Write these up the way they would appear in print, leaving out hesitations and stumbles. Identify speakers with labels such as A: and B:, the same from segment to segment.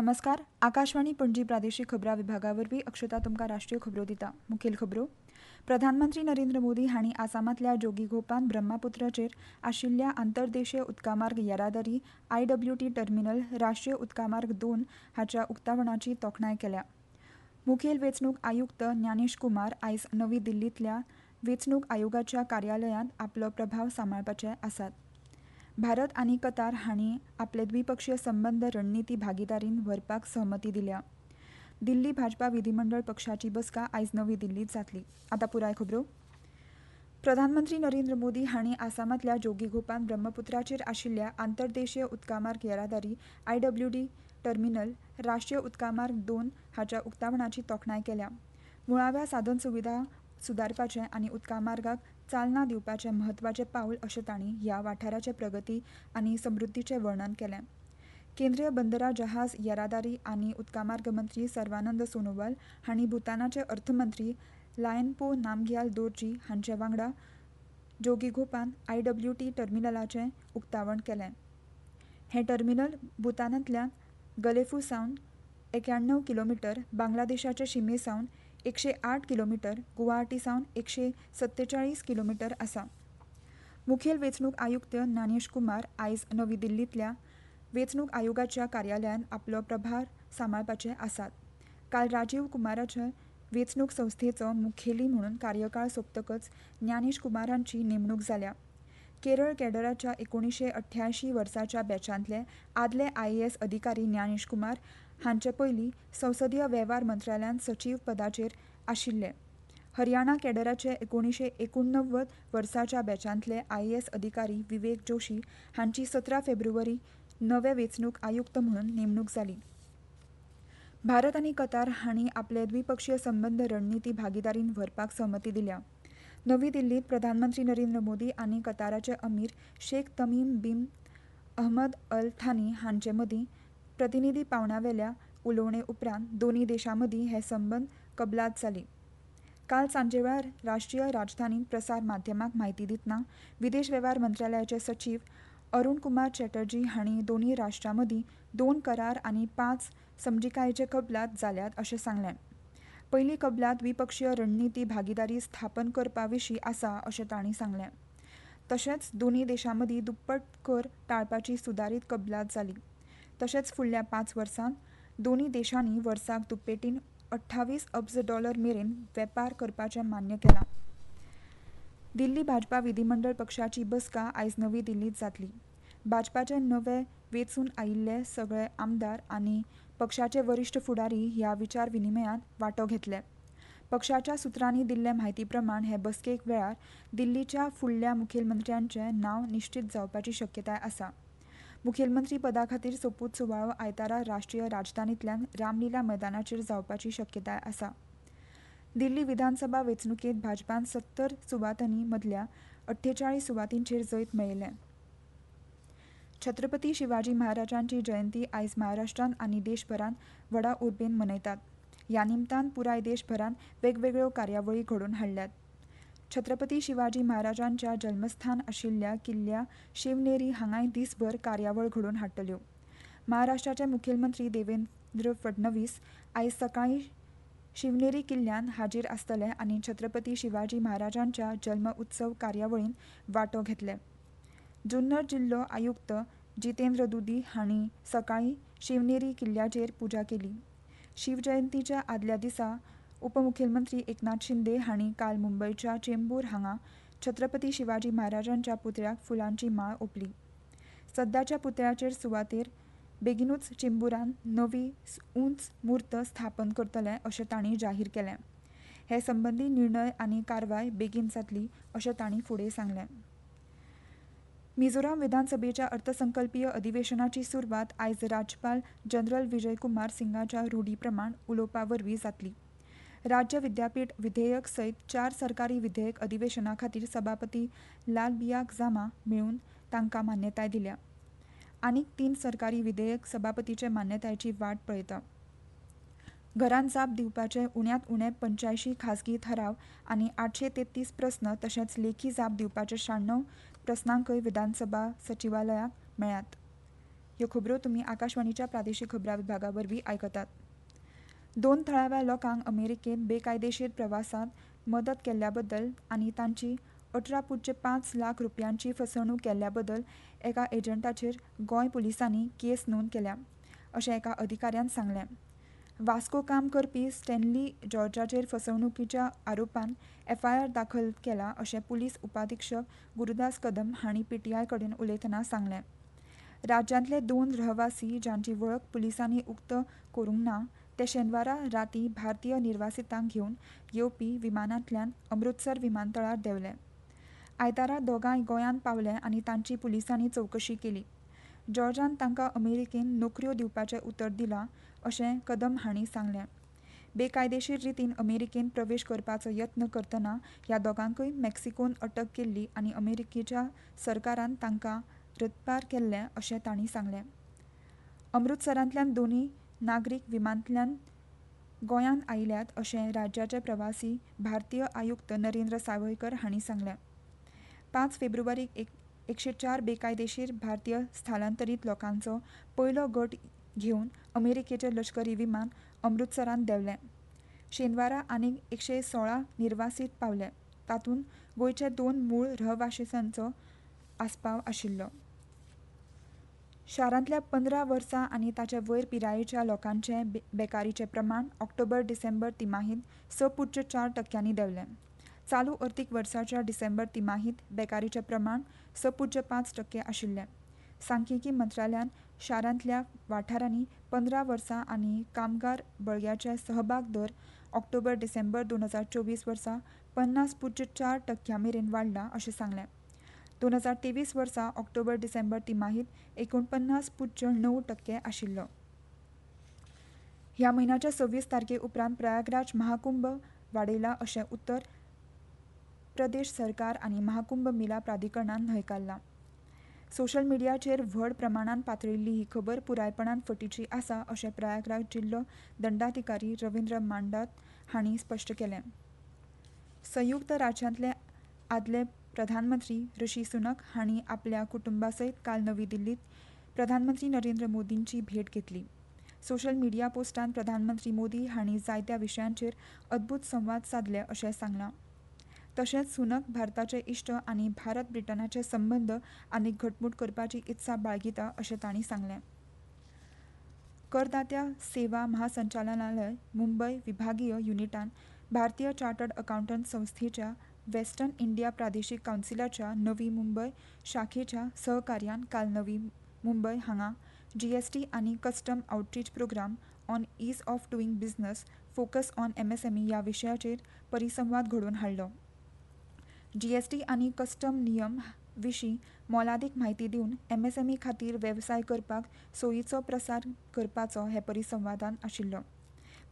A: नमस्कार. आकाशवाणी पणजी प्रादेशीक खबरां विभागा वरवीं अक्षता तुमकां राष्ट्रीय खबरो दिता. मुखेल खबरो. प्रधानमंत्री नरेंद्र मोदी हांणी आसामांतल्या जोगीघोपांत ब्रह्मपुत्राचेर आशिल्ल्या आंतरदेशीय उदकामार्ग येरादारी IWT टर्मिनल राष्ट्रीय उदकामार्ग 2 हाच्या उक्तावणाची तोखणाय केल्या. मुखेल वेंचणूक आयुक्त ज्ञानेश कुमार आयज नवी दिल्लींतल्या वेंचणूक आयोगाच्या कार्यालयांत आपलो प्रभाव सांबाळपाचे आसात. भारत आनी कतार हांणी आपले द्विपक्षीय संबंद रणनीती भागीदारीन व्हरपाक सहमती दिल्या. दिल्ली भाजपा विधिमंडळ पक्षाची बसका आयज नवी दिल्लींत जातली. आतां पुराय खबरो. प्रधानमंत्री नरेंद्र मोदी हांणी आसामांतल्या जोगीघोपांत ब्रह्मपुत्राचेर आशिल्ल्या आंतरदेशीय उदकामार्ग येरादारी IWT टर्मिनल राष्ट्रीय उदकामार्ग 2 हाच्या उक्तावणाची तोखणाय केल्या. मुळाव्या साधनसुविधा सुदारपाचें आनी उदकामार्गाक चालना दिवपाचें म्हत्वाचें पावल अशें तांणी ह्या वाठाराचे प्रगती आनी समृद्धीचें वर्णन केलें. केंद्रीय बंदरां जहाज येरादारी आनी उदकामार्ग मंत्री सर्वानंद सोनोवाल हांणी भूतानाचे अर्थमंत्री लायनपो नामग्याल दोरजी हांचे वांगडा जोगीघोपांत IWT टर्मिनलाचें उक्तावण केलें. हें टर्मिनल भूतानांतल्यान गलेफूसावन 91 किलोमीटर, बांगलादेशाचे शिमेसावन 108 किलोमीटर, गुवाहाटीसावन 147 किलोमीटर आसा. मुखेल वेंचणूक आयुक्त ज्ञानेश कुमार आयज नवी दिल्लींतल्या वेंचणूक आयोगाच्या कार्यालयांत आपलो प्रभार सांबाळपाचे आसात. काल राजीव कुमाराचे वेंचणूक संस्थेचो मुखेली म्हणून कार्यकाळ सोंपतकच ज्ञानेश कुमारांची नेमणूक जाल्या. केरळ कॅडराच्या 1988 वर्साच्या बॅचांतले आदले IAS अधिकारी ज्ञानेश कुमार हांचे पयलीं संसदीय वेव्हार मंत्रालयात सचीव पदाचेर आशिल्ले. हरियाणा कॅडराचे 1989 वर्साच्या बॅचांतले IAS अधिकारी विवेक जोशी हांची 17 फेब्रुवारी नवे वेंचणूक आयुक्त म्हणून नेमणूक जाली. भारत आनी कतार हांणी आपले द्विपक्षीय संबंद रणनीती भागीदारीन व्हरपाक सहमती दिल्या. नवी दिल्लींत प्रधानमंत्री नरेंद्र मोदी आनी कताराचे अमीर शेख तमीम बिन अहमद अल थानी हांचे मदीं प्रतिनिधी पावंड्यावेल्या उलोवणे उपरांत दोनूय देशां मदीं हे संबंद कबलात जाली. काल सांजेवेळार राष्ट्रीय राजधानींत प्रसार माध्यमांक म्हायती दितना विदेश वेव्हार मंत्रालयाचे सचीव अरुण कुमार चॅटर्जी हांणी दोनूय राष्ट्रां मदीं 2 करार आनी 5 समजिकायेचे कबलात जाल्यात अशें सांगलें. पयली कबलात द्विपक्षीय रणनीती भागीदारी स्थापन करपा विशीं आसा अशें तांणी सांगलें. तशेंच दोनूय देशां मदीं दुप्पट कर टाळपाची सुदारीत कबलात जाली. तशेंच फुडल्या 5 वर्सांत दोनूय देशांनी वर्साक दुप्पेटीन $28 अब्ज मेरेन वेपार करपाचें मान्य केलां. दिल्ली भाजपा विधिमंडळ पक्षाची बसका आयज नवी दिल्लींत जातली. भाजपाचे नवे वेंचून आयिल्ले सगळे आमदार आनी पक्षाचे वरिश्ठ फुडारी ह्या विचार विनिमयांत वांटो घेतले. पक्षाच्या सुत्रांनी दिल्ले म्हायती प्रमाण हे बसकेक वेळार दिल्लीच्या फुडल्या मुखेलमंत्र्यांचें नांव निश्चीत जावपाची शक्यताय आसा. मुखेलमंत्री पदा खातीर सोपूत सुवाळो आयतारा राष्ट्रीय राजधानींतल्यान रामलीला मैदानाचेर जावपाची शक्यताय आसा. दिल्ली विधानसभा वेंचणुकेंत भाजपान 70 सुवातांनी मदल्या 48 सुवातींचेर जैत मेळयलें. छत्रपती शिवाजी महाराजांची जयंती आयज महाराष्ट्रांत आनी देशभरांत व्हडा उर्बेन मनयतात. ह्या निमतान पुराय देशभरांत वेगवेगळ्यो कार्यावळी घडोवन हाडल्यात. छत्रपती शिवाजी महाराजांच्या जल्मस्थान आशिल्ल्या किल्ल्या शिवनेरी हांगाय दीसभर कार्यावळ घडोवन हाडटल्यो. महाराष्ट्राचे मुखेलमंत्री देवेंद्र फडणवीस आयज सकाळीं शिवनेरी किल्ल्यान हाजीर आसतले आनी छत्रपती शिवाजी महाराजांच्या जल्म उत्सव कार्यावळींत वांटो घेतले. जुन्नर जिल्हो आयुक्त जितेंद्र दुदी हांणी सकाळीं शिवनेरी किल्ल्याचेर पुजा केली. शिवजयंतीच्या आदल्या दिसा उपमुखेलमंत्री एकनाथ शिंदे हांणी काल मुंबयच्या चेंबूर हांगा छत्रपती शिवाजी महाराजांच्या पुतळ्याक फुलांची माळ ओंपली. सध्याच्या पुतळ्याचेर सुवातेर बेगीनूच चेंबूरान नवी उंच मूर्त स्थापन करतले अशें तांणी जाहीर केलें. हे संबंदी निर्णय आनी कारवाय बेगीन जातली अशें तांणी फुडें सांगलें. मिझोराम विधानसभेच्या अर्थसंकल्पीय अधिवेशनाची सुरवात आयज राज्यपाल जनरल विजय कुमार सिंगाच्या रुढी प्रमाण उलोवपा वरवीं जातली. राज्य विद्यापीठ विधेयक सयत 4 सरकारी विधेयक अधिवेशना खातीर सभापती लालबियाक जामा मेळून तांकां मान्यताय दिल्या. आनीक 3 सरकारी विधेयक सभापतीचे मान्यतायेची वाट पळयता. घरांत जाप दिवपाचे उण्यांत उणे 85 खाजगी थाराव आनी 833 प्रस्न तशेंच लेखी जाप दिवपाचे 96 प्रस्नांकय विधानसभा सचिवालयाक मेळ्ळ्यात. ह्यो खबरो तुम्ही आकाशवाणीच्या प्रादेशीक खबरां विभागा वरवीं आयकतात. 2 थळाव्या लोकांक अमेरिकेन बेकायदेशीर प्रवासांत मदत केल्ल्या बद्दल आनी तांची 18.5 लाख रुपयांची फसवणूक केल्ल्या बद्दल एका एजंटाचेर गोंय पुलिसांनी केस नोंद केल्या, अशें एका अधिकाऱ्यान सांगलें. वास्को काम करपी स्टॅनली जॉर्जाचेर फसवणुकीच्या आरोपान एफआयआर दाखल केला अशें पुलीस उपाधीक्षक गुरुदास कदम हांणी पीटीआय कडेन उलयतना सांगलें. राज्यांतले 2 रहवासी ज्यांची वळख पुलिसांनी उक्त करूंक ना ते शेनवारा रातीं भारतीय निर्वासितांक घेवन येवपी विमानांतल्यान अमृतसर विमानतळार देंवले. आयतारा दोगांय गोंयांत पावले आनी तांची पुलिसांनी चवकशी केली. जॉर्जान तांकां अमेरिकेन नोकऱ्यो दिवपाचें उतर दिलां अशें कदम हांणी सांगलें. बेकायदेशीर रितीन अमेरिकेन प्रवेश करपाचो यत्न करतना ह्या दोगांकय मेक्सिकोन अटक केल्ली आनी अमेरिकेच्या सरकारान तांकां रद्दबार केल्लें अशें तांणी सांगलें. अमृतसरांतल्यान दोनूय नागरीक विमानांतल्यान गोंयांत आयल्यात अशें राज्याचे प्रवासी भारतीय आयुक्त नरेंद्र सावयकर हांणी सांगलें. 5 फेब्रुवारीक 104 बेकायदेशीर भारतीय स्थलांतरीत लोकांचो पयलो गट घेवन अमेरिकेचें लश्करी विमान अमृतसरांत देंवलें. शेनवारा आनीक 116 निर्वासीत पावले, तातूंत गोंयचे 2 मूळ रहवाशींचो आस्पाव आशिल्लो. शारांतल्या 15 वर्सां आनी ताचे वयर पिरायेच्या लोकांचें बेकारीचें प्रमाण ऑक्टोबर-डिसेंबर तिमाहीत 6.4% देंवलें. चालू अर्थीक वर्साच्या डिसेंबर तिमाहीत बेकारीचें प्रमाण 6.5% आशिल्लें. सांख्यिकी मंत्रालयान शारांतल्या वाठारांनी 15 वर्सां आनी कामगार बळग्याचे सहभाग दर ऑक्टोबर-डिसेंबर 2024 वर्सा 50.4% मेरेन वाडला अशें सांगलें. 2023 वर्सा ऑक्टोबर-डिसेंबर तिमाहीत 49.9% आशिल्लो. ह्या म्हयन्याच्या 26 तारखे उपरांत प्रयागराज महाकुंभ वाडयला अशें उत्तर प्रदेश सरकार आनी महाकुंभ मेला प्राधिकरणान न्हयकारलां. सोशल मिडियाचेर व्हड प्रमाणांत पातळिल्ली ही खबर पुरायपणान फटीची आसा अशें प्रयागराज जिल्लो दंडाधिकारी रवींद्र मांडात हांणी स्पश्ट केलें. संयुक्त राज्यांतले आदले प्रधानमंत्री ऋषी सुनक हांणी आपल्या कुटुंबासयत काल नवी दिल्लीत प्रधानमंत्री नरेंद्र मोदींची भेट घेतली. सोशल मिडिया पोस्टांत प्रधानमंत्री मोदी हांणी जायत्या विशयांचेर अदभूत संवाद सादले अशें सांगलां. तशेंच सुनक भारताचे इश्ट आनी भारत ब्रिटनाचे संबंद आनीक घटमूट करपाची इत्सा बाळगिता अशें तांणी सांगलें. करदात्या सेवा महासंचालनालय मुंबय विभागीय युनिटान भारतीय चार्टर्ड अकावंटंट संस्थेच्या वेस्टर्न इंडिया प्रादेशीक कावन्सिलाच्या नवी मुंबय शाखेच्या सहकार्यान काल नवी मुंबय हांगा जीएसटी आनी custom outreach program on ease of doing business focus on MSME ह्या विशयाचेर परिसंवाद घडोवन हाडलो. जीएसटी आनी कस्टम नियम विशीं मोलादीक म्हायती दिवन एमएसएमई खातीर वेवसाय करपाक सोयीचो प्रसार करपाचो हे परिसंवादान आशिल्लो.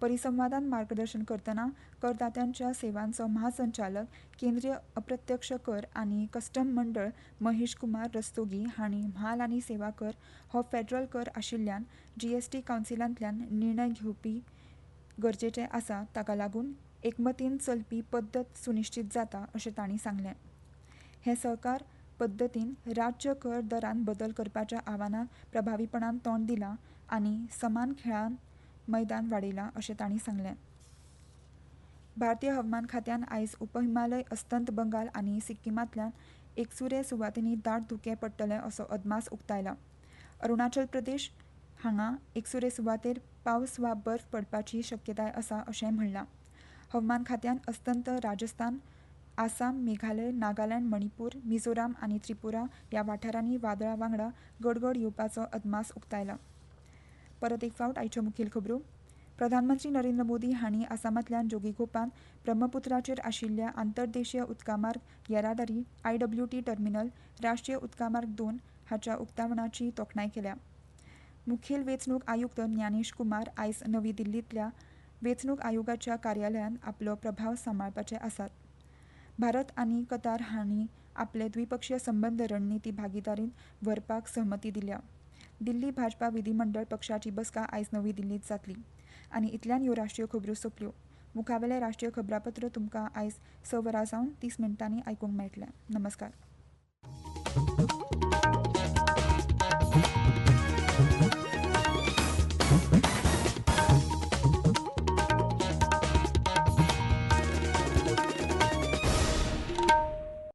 A: परिसंवादान मार्गदर्शन करतना करदात्यांच्या सेवांचो महासंचालक केंद्रीय अप्रत्यक्ष कर आनी कस्टम मंडळ महेश कुमार रस्तोगी हांणी म्हाल आनी सेवा कर हो फेडरल कर आशिल्ल्यान जीएसटी कावन्सिलांतल्यान निर्णय घेवपी गरजेचें आसा, ताका लागून एकमतीन चलपी पद्दत सुनिश्चित जाता अशें तांणी सांगलें. हे सहकार पद्दतीन राज्य कर दरांत बदल करपाच्या आव्हानाक प्रभावीपणान तोंड दिलां आनी समान खेळांत मैदान वाडयलां अशें तांणी सांगलें. भारतीय हवामान खात्यान आयज उपहिमालय अस्तंत बंगाल आनी सिक्कीमांतल्यान एकसुरे सुवातींनी दाट धुकें पडटले असो अदमास उक्तायला. अरुणाचल प्रदेश हांगा एकसुरे सुवातेर पावस वा बर्फ पडपाची शक्यताय आसा अशें म्हणलां. हवामान खात्यान अस्तंत राजस्थान, आसाम, मेघालय, नागालँड, मणिपूर, मिझोराम आनी त्रिपुरा ह्या वाठारांनी वादळां वांगडा गडगड येवपाचो अदमास उक्तायला. परत एक फावट आयच्यो मुखेल खबरो. प्रधानमंत्री नरेंद्र मोदी हांणी आसामांतल्यान जोगीघोपांत ब्रह्मपुत्राचेर आशिल्ल्या आंतरदेशीय उदकामार्ग येरादारी IWT टर्मिनल राष्ट्रीय उदकामार्ग 2 हाच्या उक्तावणाची तोखणाय केल्या. मुखेल वेंचणूक आयुक्त ज्ञानेश कुमार आयज नवी दिल्लींतल्या वेंचणूक आयोगाच्या कार्यालयांत आपलो प्रभाव सांबाळपाचे आसात. भारत आनी कतार हांणी आपले द्विपक्षीय संबंद रणनीती भागीदारींत व्हरपाक सहमती दिल्या. दिल्ली भाजपा विधिमंडळ पक्षाची बसका आयज नवी दिल्लींत जातली. आनी इतल्यान ह्यो राष्ट्रीय खबरो सोंपल्यो. मुखावेलें राष्ट्रीय खबरापत्र तुमकां आयज 6 वरां जावन 30 मिनटांनी आयकूंक मेळटलें. नमस्कार.